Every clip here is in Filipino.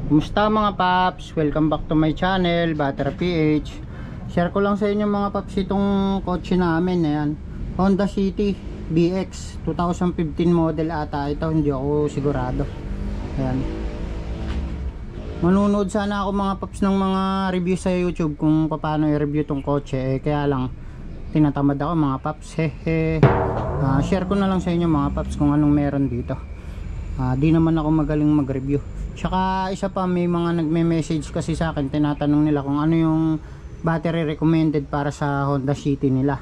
Kumusta mga paps? Welcome back to my channel, Battery PH. Share ko lang sa inyo mga paps itong kotse namin. Ayan, Honda City BX 2015 model ata ito, hindi ako sigurado. Ayan, manunood sana ako mga paps ng mga review sa YouTube kung paano i-review tong kotse, kaya lang tinatamad ako mga paps. Share ko na lang sa inyo mga paps kung anong meron dito. Di naman ako magaling mag-review. Tsaka isa pa, may mga nagme-message kasi sa akin, tinatanong nila kung ano yung battery recommended para sa Honda City nila.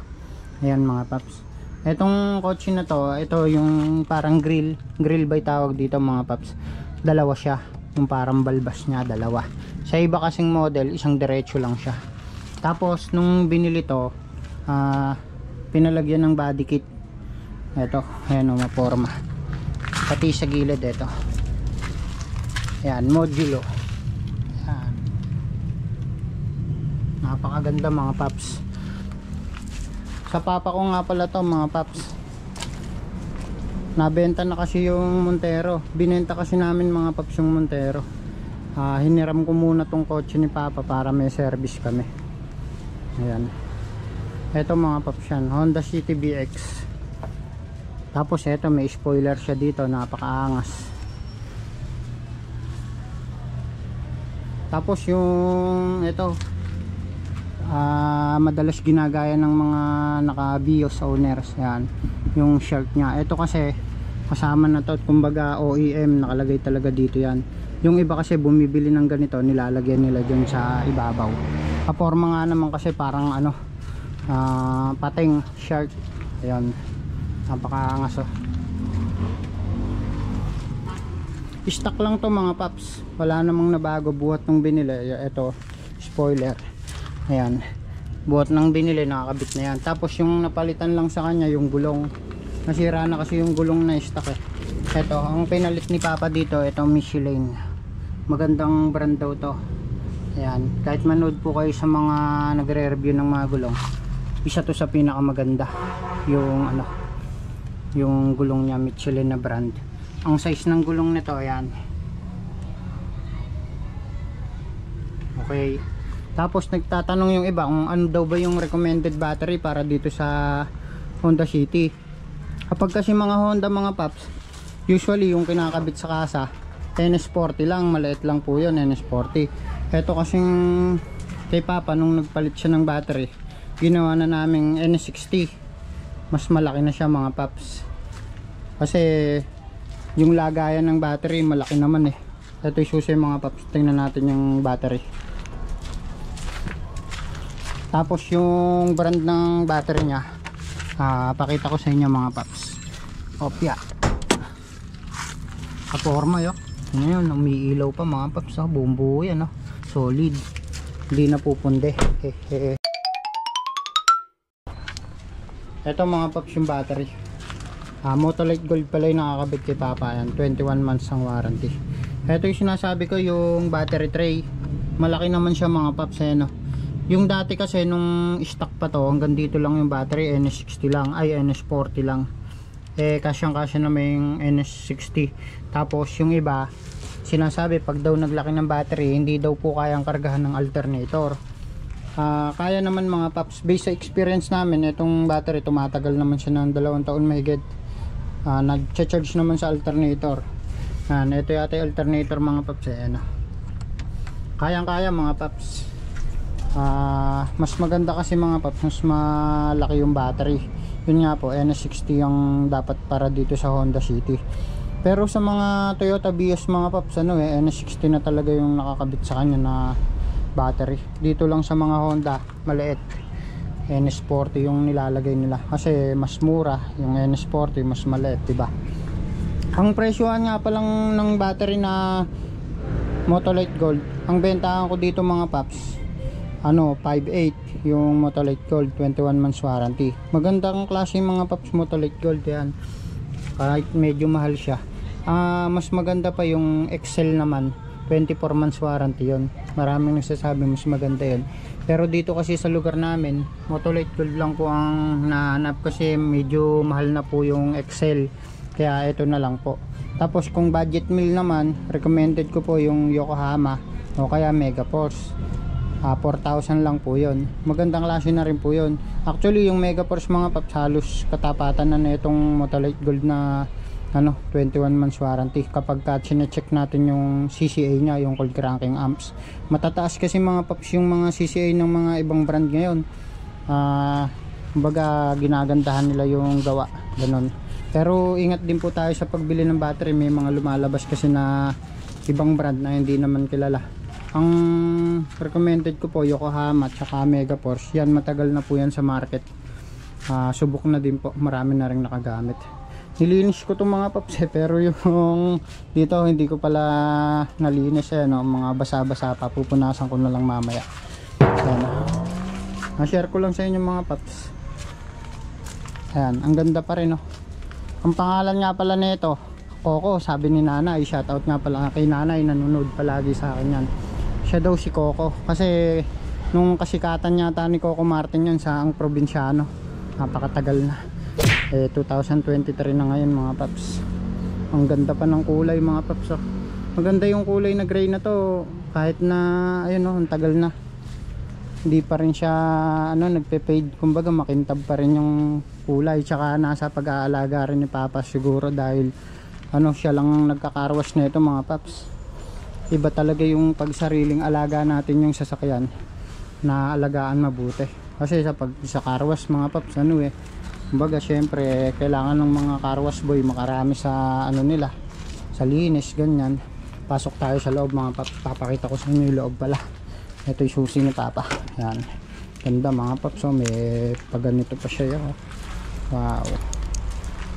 Ayan mga paps, etong kotse na to, ito yung parang grill by tawag dito mga paps. Dalawa siya, yung parang balbas niya dalawa. Sa iba kasing model, isang diretso lang siya. Tapos nung binili to, pinalagyan ng body kit. Ito, ayan o, maporma. Pati sa gilid ito. Ayan, modulo. Ayan, napakaganda mga paps. Sa papa ko nga pala to mga paps. Nabenta na kasi yung Montero. Binenta kasi namin mga paps yung Montero. Hiniram ko muna tong kotse ni papa para may service kami. Ayan, eto mga paps yan, Honda City BX. Tapos eto, may spoiler siya dito, napakaangas. Tapos yung ito, madalas ginagaya ng mga naka-BIOS owners, yan, yung shirt nya. Ito kasi kasama na to, kumbaga OEM, nakalagay talaga dito yan. Yung iba kasi bumibili ng ganito, nilalagyan nila dyan sa ibabaw. Kaporma nga naman kasi parang ano, pating shirt. Ayan, napakaangas oh. Stock lang to mga paps, wala namang nabago buhat ng binili. Ito, spoiler. Ayan, buhat ng binili, nakakabit na yan. Tapos yung napalitan lang sa kanya yung gulong, nasira na kasi yung gulong na stock eh. Ito, ang pinalit ni papa dito, ito Michelin, magandang brand daw to. Ayan, kahit manood po kayo sa mga nagre-review ng mga gulong, isa to sa pinakamaganda. Yung ano, yung gulong niya, Michelin na brand. Ang size ng gulong nito, ayan. Okay. Tapos nagtatanong yung iba kung ano daw ba yung recommended battery para dito sa Honda City. Kapag kasi mga Honda mga paps, usually yung kinakabit sa kasa NS40 lang, maliit lang po yun, NS40. Ito kasing kay papa, nung nagpalit siya ng battery, ginawa na naming NS60. Mas malaki na siya mga paps, kasi yung lagayan ng battery malaki naman eh. Ito yung susi mga paps, tingnan natin yung battery. Tapos yung brand ng battery nya, pakita ko sa inyo mga paps. Opya, kaporma yun. Ngayon, umiilaw pa mga paps, buong buo yan, solid, hindi na pupunde. Ito mga paps yung battery, Motolite Gold pala yung nakakabit kay papa. Yan, 21 months ang warranty. Ito yung sinasabi ko, yung battery tray, malaki naman siya mga paps. Yung dati kasi nung stock pa to, hanggang dito lang yung battery, NS60 lang, ay NS40 lang. Kasyang kasya na may NS60. Tapos yung iba, sinasabi pag daw naglaki ng battery, hindi daw po kayang kargahan ng alternator. Kaya naman mga paps, based sa experience namin, itong battery tumatagal naman siya ng 2 taon mahigit. Nag-charge naman sa alternator. Ito yata yung alternator mga paps, kayang kaya mga paps. Mas maganda kasi mga paps, mas malaki yung battery. Yun nga po, NS60 yung dapat para dito sa Honda City. Pero sa mga Toyota Vios mga paps, NS60 na talaga yung nakakabit sa kanya na battery. Dito lang sa mga Honda maliit, NS40 yung nilalagay nila kasi mas mura. Yung NS40 mas maliit, diba? Ang presyohan nga palang ng battery na Motolite Gold, ang bentahan ko dito mga paps, 5.8 yung Motolite Gold, 21 months warranty. Magandang klase mga paps Motolite Gold yan, kahit medyo mahal siya. Mas maganda pa yung Excel naman, 24 months warranty yon. Maraming nagsasabi mas maganda yun, pero dito kasi sa lugar namin Motolite Gold lang po ang nahanap kasi medyo mahal na po yung Excel. Kaya ito na lang po, Tapos kung budget meal naman, recommended ko po yung Yokohama o kaya Megaforce. 4,000 lang po yun. Magandang klase na rin po yun. Actually yung Megaforce mga paps, halos katapatan na itong Motolite Gold na 21 months warranty. Kapag check natin yung CCA nya, yung cold cranking amps, matataas kasi mga paps yung mga CCA ng mga ibang brand ngayon. Kumbaga ginagandahan nila yung gawa, ganun. Pero ingat din po tayo sa pagbili ng battery. May mga lumalabas kasi na ibang brand na hindi naman kilala. Ang recommended ko po Yokohama at saka Megaforce. Yan, matagal na po yan sa market. Subok na din po, marami na rin nakagamit. Nilinis ko itong mga paps pero yung dito hindi ko pala nalinis mga basa-basa pa. Pupunasan ko na lang mamaya. Yan. Share ko lang sa inyo mga paps. Ayan, ang ganda pa rin Ang pangalan nga pala nito, Coco, sabi ni Nanay. Shoutout nga pala kay Nanay, nanonood palagi sa akin yan. Siya daw si Coco. Kasi nung kasikatan yata ni Coco Martin yan sa ang probinsyano. Napakatagal na. 2023 na ngayon mga paps. Ang ganda pa ng kulay mga paps. Maganda yung kulay na gray na to. Kahit na ayun ang tagal na. Hindi pa rin siya nagpe-fade, kumbaga makintab pa rin yung kulay. Tsaka nasa pag-aalaga rin ni Papa siguro dahil siya lang nagkakarwas nito mga paps. Iba talaga yung pagsariling alaga natin yung sasakyan na alagaan mabuti. Kasi sa karwas mga paps kumbaga syempre kailangan ng mga karwas boy makarami sa nila, sa linis ganyan. Pasok tayo sa loob mga paps, papakita ko sa inyo yung loob pala. Ito yung susi ni Papa. Yan. Ganda mga paps. May paganito pa siya. Wow.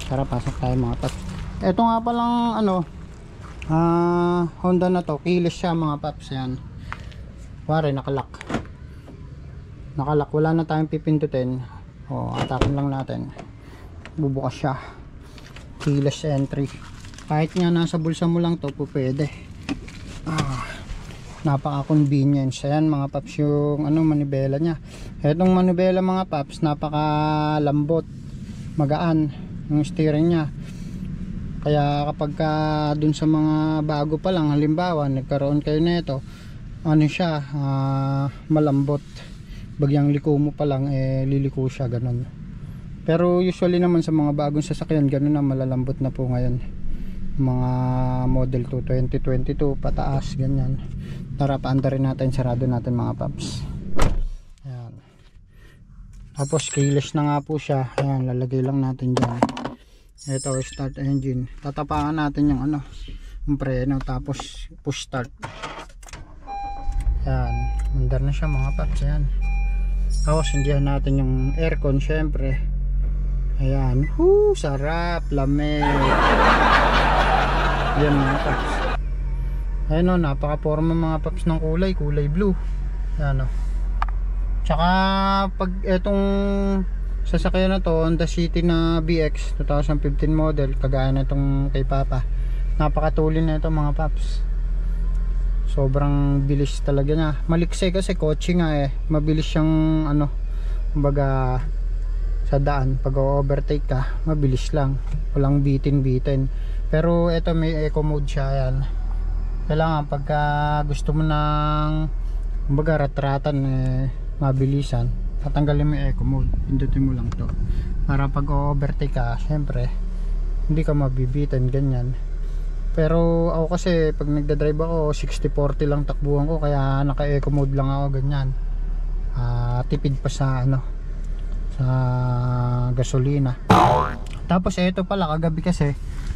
Tara, pasok tayo mga paps. Ito nga palang Honda na to. Keyless siya mga paps. Yan. Wari, nakalak. Nakalak. Wala na tayong pipindutin. Atakin lang natin. Bubukas siya. Keyless entry. Kahit nga nasa bulsa mo lang to, pwede. Napaka-convenience. Ayan mga paps yung manibela nya. Etong manibela mga paps, napaka-lambot, magaan yung steering nya. Kaya kapag dun sa mga bago pa lang, halimbawa nagkaroon kayo nito, siya malambot. Bagyang liko mo pa lang liliko siya, ganun. Pero usually naman sa mga bagong sasakyan, ganun na, malalambot na po ngayon. Mga model 2 2022 pataas, ganyan. Tara, paanda rin natin, sarado natin mga paps. Ayan. Tapos keyless na nga po siya. Ayan, lalagay lang natin dyan. Ito, start engine. Tatapakan natin yung yung preno, tapos push start. Ayan, mandar na siya mga paps. Ayan. Tapos hindihan natin yung aircon syempre. Ayan, sarap, lamig. Ayan mga paps. Ayan napaka-forma mga paps ng kulay blue. Ayan Tsaka pag etong sasakyan na to, Honda City na BX 2015 model, kagaya na itong kay Papa, napakatulin na ito mga paps. Sobrang bilis talaga niya. Maliksi kasi kotse nga mabilis siyang kumbaga sa daan. Pag overtake ka, mabilis lang, walang bitin. Pero ito may eco mode siya. Yan, kailangan pagka gusto mo ng kumbaga ratratan mabilisan, tatanggalin mo yung eco mode, pindutin mo lang to para pag overtake ka, syempre hindi ka mabibitin, ganyan. Pero ako kasi pag nagdadrive ako 60-40 lang takbuhan ko, kaya naka eco mode lang ako, ganyan. Tipid pa sa sa gasolina. Tapos ito pala, kagabi kasi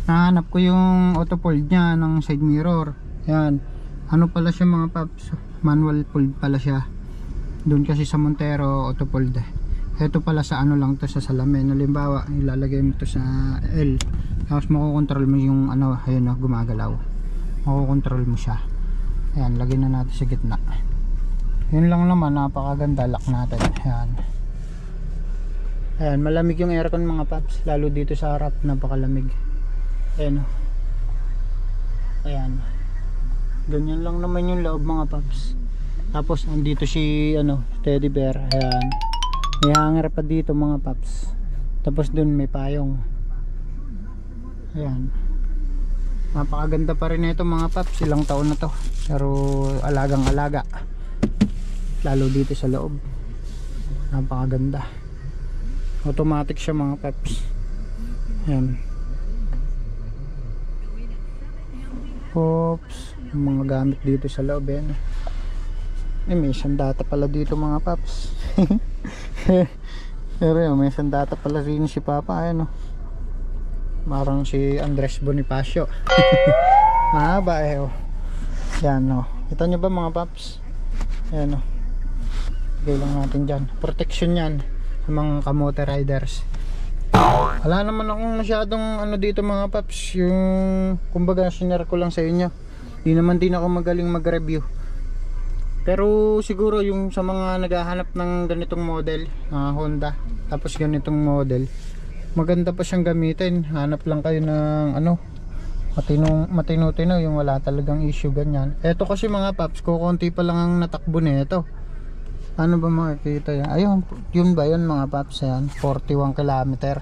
nahanap ko yung auto fold nya ng side mirror. Yan, pala siya mga paps, manual fold pala siya. Doon kasi sa Montero auto fold. Ito pala sa lang to, sa salamin. Halimbawa ilalagay mo to sa L, tapos makokontrol mo yung ayun gumagalaw, makokontrol mo siya. Ayan, lagay na natin sa gitna. Yun lang naman, napakaganda. Lock natin. Ayan, malamig yung aircon mga paps, lalo dito sa harap, napakalamig. Ayan, ganyan lang naman yung loob mga paps. Tapos andito si teddy bear. Ayan, may hanger pa dito mga paps. Tapos dun may payong. Ayan, Napakaganda pa rin ito mga paps, ilang taon na to, pero alagang alaga, lalo dito sa loob. Napakaganda, automatic siya mga paps. Yan. Oops, yung mga gamit dito sa loob yan. May isang data pala dito mga paps. Pero yun, may isang data pala rin si Papa. Ayan, parang si Andres Bonifacio. Mahaba eh. Yan, kita nyo ba mga paps? Ayan, lagay lang natin dyan, protection yan sa mga kamote riders. Wala naman akong masyadong dito mga paps, yung kumbaga sinare ko lang sa inyo. Di naman din ako magaling mag-review, pero siguro yung sa mga naghahanap ng ganitong model, Honda, tapos ganitong model, maganda pa siyang gamitin. Hanap lang kayo ng matino-tino, yung wala talagang issue ganyan. Eto kasi mga paps, kukunti pa lang ang natakbo nito. Ano ba makikita yan? Ayun, yun ba yun mga paps? Yan, 41 km.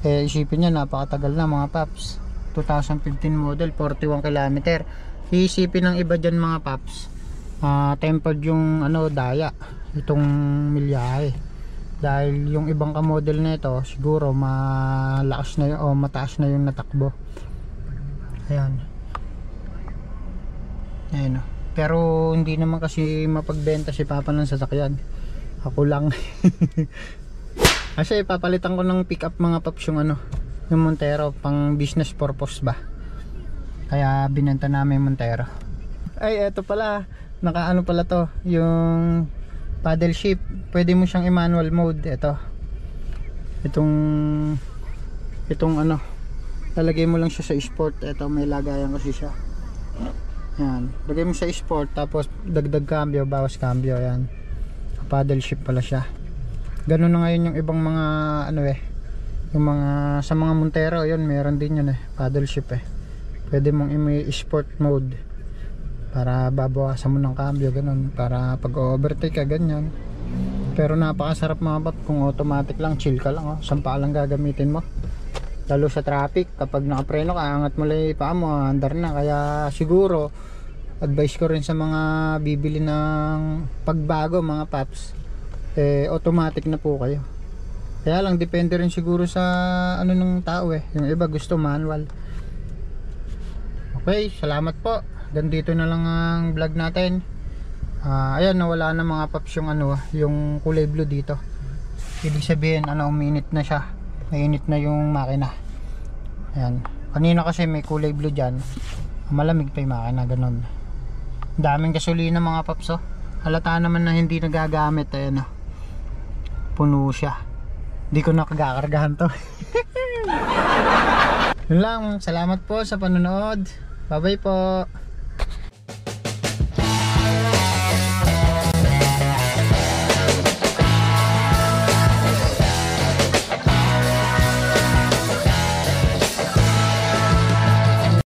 Isipin nyo, napakatagal na mga paps. 2015 model, 41 km. Iisipin ng iba dyan mga paps, tempered yung daya itong milyahe, dahil yung ibang ka-model na ito siguro malakas na o mataas na yung natakbo. Ayan. Ayan, pero hindi naman kasi mapagbenta si Papa ng sasakyan, ako lang. Kasi papalitan ko ng pick up mga paps yung yung Montero, pang business purpose ba, kaya binenta namin Montero. Ay, eto pala, naka pala to, yung paddle shift, pwede mo siyang i-manual mode. Itong lalagay mo lang siya sa sport. Eto, may lagayan kasi siya. Yan, lagay mo sa sport, tapos dagdag cambio, bawas cambio. Yan, paddle shift pala siya. Ganun na ngayon yung ibang mga yung mga sa mga Montero, yun meron din yun paddle shift pwede mong i-sport mode para babawasan mo ng cambio, ganun, para pag overtake ka ganyan. Pero napakasarap mga pap kung automatic lang, chill ka lang, sampa lang gagamitin mo, lalo sa traffic. Kapag nakapreno ka, angat mo lang pa mo, andar na. Kaya siguro advice ko rin sa mga bibili ng pagbago mga paps, automatic na po kayo. Kaya lang depende rin siguro sa ng tao yung iba gusto manual. Okay, salamat po. Ganito na lang ang vlog natin. Ayan, nawala na mga paps yung yung kulay blue dito. Ibig sabihin uminit na siya, mainit na yung makina. Ayan, kanina kasi may kulay blue dyan, malamig pa yung makina, ganun. Daming gasolina mga paps. Halata naman na hindi nagagamit. Ayan, puno siya. Hindi ko nakagakargahan to. Yun lang, salamat po sa panonood. Bye bye po.